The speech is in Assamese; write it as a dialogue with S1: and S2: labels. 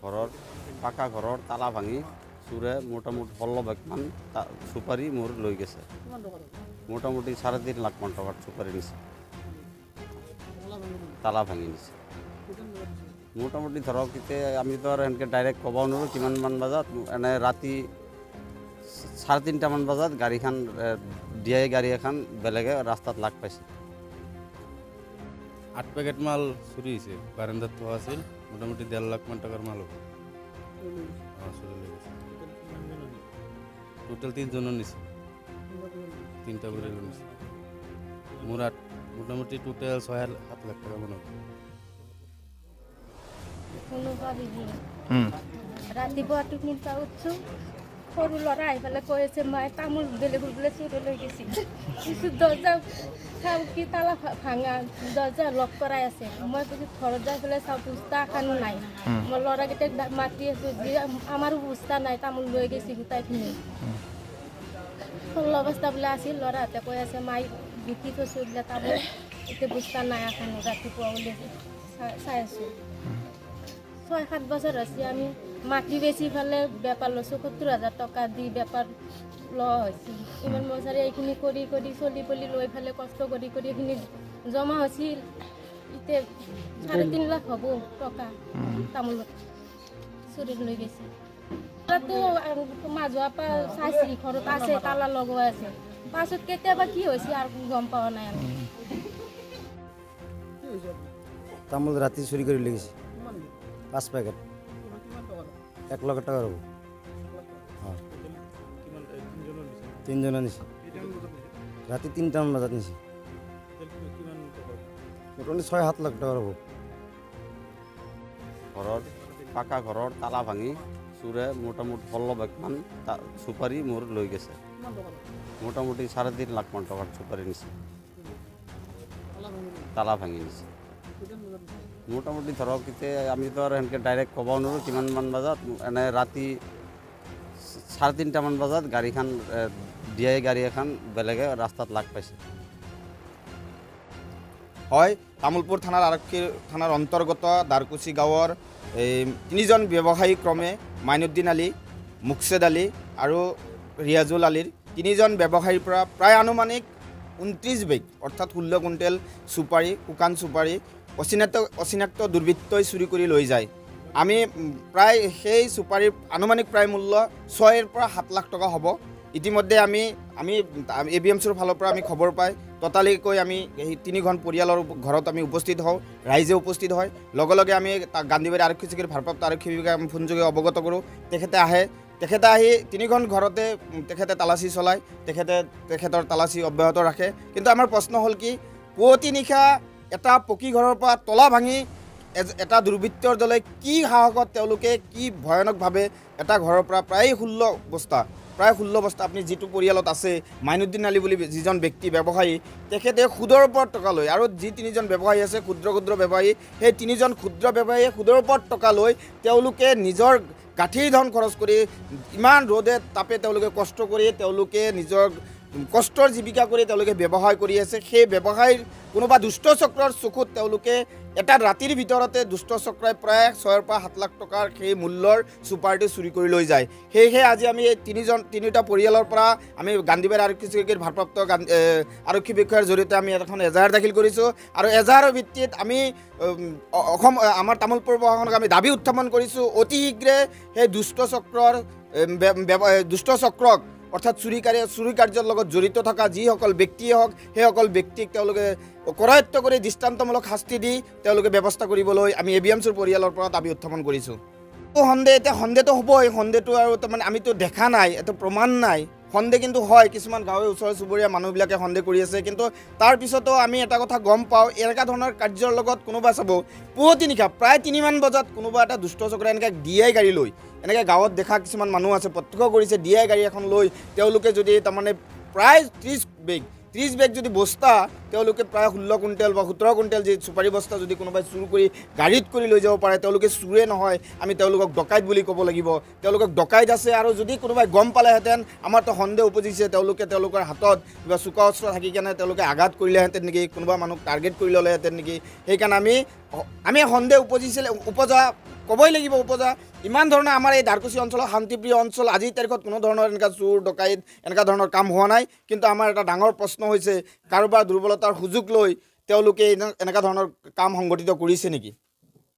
S1: ঘৰৰ পাকা ঘৰৰ তালা ভাঙি চোৰে মোটামুটি 16 বেগমান চুপাৰি মোৰ লৈ গৈছে। মোটামুটি 3.5 লাখ মান টকাৰ চুপাৰি নিছে, তালা ভাঙি নিছে। মোটামুটি ধৰক এতিয়া আমিতো আৰু এনেকৈ ডাইৰেক্ট ক'ব নোৱাৰোঁ কিমানমান বজাত, এনে ৰাতি 3:30 মান বজাত গাড়ীখন DI গাড়ী এখন বেলেগে ৰাস্তাত লাগ পাইছে।
S2: 8 পেকেট মাল চুরি হয়েছে, বারান্দাত থোয়া আছিল, মোটামুটি 1.5 লাখ মান টাকার মাল হবে। চুরি হয়ে গেছে। টোটাল 3 জন নিছে, 3টা করে নিছে। মোটামুটি টোটাল 6-7 লাখ টাকা মান হবে।
S3: ৰাতিপুৱা টোপনিৰ উঠছো, সৰু ল'ৰা আহি পেলাই কৈ আছে মায়ে তামোল বেলেগৰ বোলে চুৰি লৈ গৈছিল। দৰ্জা চাওঁ কি তালা ভাঙা, দৰ্জা লক কৰাই আছে। মই কৈছোঁ ঘৰত যাই পেলাই চাওঁ বস্তা এখনো নাই। মই ল'ৰাকেইটাক মাতি আছোঁ যে আমাৰো বস্তা নাই, তামোল লৈ গৈছে গোটাইখিনি। 16 বস্তা বোলে আছিল, ল'ৰাহঁতে কৈ আছে মাই বিকি থৈছোঁ বোলে তামোল, এতিয়া বস্তা নাই এখনো। ৰাতিপুৱা বোলে চাই আছোঁ 6-7 বছৰ হৈছে আমি মাটি বেচি পেলাই বেপাৰ লৈছোঁ, 70,000 টকা দি বেপাৰ লোৱা হৈছিল। ইমান বছৰে এইখিনি কৰি কৰি চলি পলি লৈ পেলাই কষ্ট কৰি কৰি এইখিনি জমা হৈছিল। এতিয়া 3.5 লাখ হ'ব টকা তামোলত চুৰি লৈ গৈছে। তাতো মাজোৱাৰ পৰা চাইছে ঘৰত আছে, তালা লগোৱা আছে। পাছত কেতিয়াবা কি হৈছে আৰু গম পোৱা নাই আমি।
S4: তামোল ৰাতি চুৰি কৰি লৈ গৈছে 5 পেকেট, 1 লাখ টাকাৰ হ'ব। তিনিজনে নিছে, ৰাতি 3টামান বজাত নিছে। মোটামুটি 6-7 লাখ টাকাৰ হ'ব।
S1: ঘৰৰ পাকা ঘৰৰ তালা ভাঙি চোৰে মোটামুটি 16 বেগমান চুপাৰি মোৰ লৈ গৈছে। মোটামুটি 3.5 লাখ মান টকাৰ চুপাৰি নিছে, তালা ভাঙি নিছে। মোটামুটি ধৰক এতিয়া আমিতো আৰু এনেকৈ ডাইৰেক্ট ক'ব নোৱাৰোঁ কিমানমান বজাত, এনে ৰাতি 3:30 মান বজাত গাড়ীখন DI গাড়ী এখন বেলেগে ৰাস্তাত লাগ পাইছে।
S5: হয়, তামোলপুৰ থানাৰ আৰক্ষী থানাৰ অন্তৰ্গত দাৰকুচি গাঁৱৰ 3জন ব্যৱসায়ী ক্ৰমে মাইনুদ্দিন আলী, মুকছেদ আলী আৰু ৰিয়াজুল আলীৰ 3জন ব্যৱসায়ীৰ পৰা প্ৰায় আনুমানিক 29 বেগ অৰ্থাৎ 16 কুইণ্টেল চুপাৰি, শুকান চুপাৰি অচিনাক্ত দুৰ্বৃত্তই চুৰি কৰি লৈ যায়। আমি প্ৰায় সেই চুপাৰিৰ আনুমানিক প্ৰায় মূল্য 6-7 লাখ টকা হ'ব। ইতিমধ্যে আমি ABMCৰ ফালৰ পৰা আমি খবৰ পাই ততালিকৈ আমি সেই 3খন পৰিয়ালৰ ঘৰত আমি উপস্থিত হওঁ, ৰাইজে উপস্থিত হয়। লগে লগে আমি গান্ধীবাৰী আৰক্ষী চকীৰ ভাৰপ্ৰাপ্ত আৰক্ষী বিভাগে আমি ফোনযোগে অৱগত কৰোঁ। তেখেতে আহি 3খন ঘৰতে তেখেতে তালাচী চলায়, তেখেতৰ তালাচী অব্যাহত ৰাখে। কিন্তু আমাৰ প্ৰশ্ন হ'ল কি, পুৱতি নিশা এটা পকী ঘৰৰ পৰা তলা ভাঙি এটা দুৰ্বৃত্তৰ দলে কি সাহসত তেওঁলোকে কি ভয়ানকভাৱে এটা ঘৰৰ পৰা প্ৰায় 16 বস্তা আপুনি যিটো পৰিয়ালত আছে মাইনুদ্দিন আলী বুলি যিজন ব্যক্তি ব্যৱসায়ী, তেখেতে সুদৰ ওপৰত টকা লৈ, আৰু যি 3জন ব্যৱসায়ী আছে ক্ষুদ্ৰ ব্যৱসায়ী, সেই 3জন ক্ষুদ্ৰ ব্যৱসায়ীয়ে সুদৰ ওপৰত টকা লৈ তেওঁলোকে নিজৰ গাঁঠিৰ ধন খৰচ কৰি ইমান ৰ'দে তাপে তেওঁলোকে কষ্ট কৰি তেওঁলোকে নিজৰ কষ্টৰ জীৱিকা কৰি তেওঁলোকে ব্যৱসায় কৰি আছে। সেই ব্যৱসায়ৰ কোনোবা দুষ্ট চক্ৰৰ চকুত তেওঁলোকে এটা ৰাতিৰ ভিতৰতে দুষ্ট চক্ৰই প্ৰায় 6-7 লাখ টকাৰ সেই মূল্যৰ চুপাৰটি চুৰি কৰি লৈ যায়। সেয়েহে আজি আমি এই 3টা পৰিয়ালৰ পৰা আমি গান্ধীবাৰী আৰক্ষী চকীৰ ভাৰপ্ৰাপ্ত আৰক্ষী বিষয়াৰ জৰিয়তে আমি এখন এজাহাৰ দাখিল কৰিছোঁ, আৰু এজাহাৰৰ ভিত্তিত আমি আমাৰ তামোলপুৰ প্ৰশাসনক আমি দাবী উত্থাপন কৰিছোঁ অতি শীঘ্ৰে সেই দুষ্ট চক্ৰক অৰ্থাৎ চুৰি কাৰ্যৰ লগত জড়িত থকা যিসকল ব্যক্তিয়ে হওক সেইসকল ব্যক্তিক তেওঁলোকে কৰায়ত্ব কৰি দৃষ্টান্তমূলক শাস্তি দি তেওঁলোকে ব্যৱস্থা কৰিবলৈ আমি ABMCৰ পৰিয়ালৰ পৰা দাবী উত্থাপন কৰিছোঁ। সন্দেহটো হ'বই, সন্দেহটো আৰু তাৰমানে আমিতো দেখা নাই, এইটো প্ৰমাণ নাই। সন্দেহ কিন্তু হয়, কিছুমান গাঁৱৰ ওচৰ চুবুৰীয়া মানুহবিলাকে সন্দেহ কৰি আছে। কিন্তু তাৰপিছতো আমি এটা কথা গম পাওঁ, এনেকুৱা ধৰণৰ কাৰ্যৰ লগত কোনোবা চাব পুৱতি নিশা প্ৰায় 3মান বজাত কোনোবা এটা দুষ্ট চক্ৰই এনেকৈ DI গাড়ী লৈ, এনেকৈ গাঁৱত দেখা কিছুমান মানুহ আছে প্ৰত্যক্ষ কৰিছে, DI গাড়ী এখন লৈ তেওঁলোকে যদি তাৰমানে প্ৰায় 30 বেগ যদি বস্তা তেওঁলোকে প্ৰায় 16 কুইণ্টেল বা 17 কুইণ্টেল যি চুপাৰি বস্তা যদি কোনোবাই চুৰ কৰি গাড়ীত কৰি লৈ যাব পাৰে, তেওঁলোকে চুৰে নহয়, আমি তেওঁলোকক ডকাইত বুলি ক'ব লাগিব। তেওঁলোকক ডকাইত আছে, আৰু যদি কোনোবাই গম পালেহেঁতেন আমাৰতো সন্দেহ উপজিছে তেওঁলোকৰ হাতত কিবা চোকা অস্ত্ৰ থাকি কেনে তেওঁলোকে আঘাত কৰিলেহেঁতেন নেকি, কোনোবা মানুহক টাৰ্গেট কৰি ল'লেহেঁতেন নেকি। সেইকাৰণে আমি সন্দেহ উপজা ক'বই লাগিব উপজা ইমান ধৰণৰ আমাৰ এই দাৰকুচি অঞ্চলৰ শান্তিপ্ৰিয় অঞ্চল আজিৰ তাৰিখত কোনো ধৰণৰ এনেকুৱা চোৰ ডকাইত এনেকুৱা ধৰণৰ কাম হোৱা নাই কিন্তু আমাৰ এটা ডাঙৰ প্ৰশ্ন হৈছে কাৰোবাৰ দুৰ্বলতাৰ সুযোগ লৈ তেওঁলোকে এনেকুৱা ধৰণৰ কাম সংগঠিত কৰিছে নেকি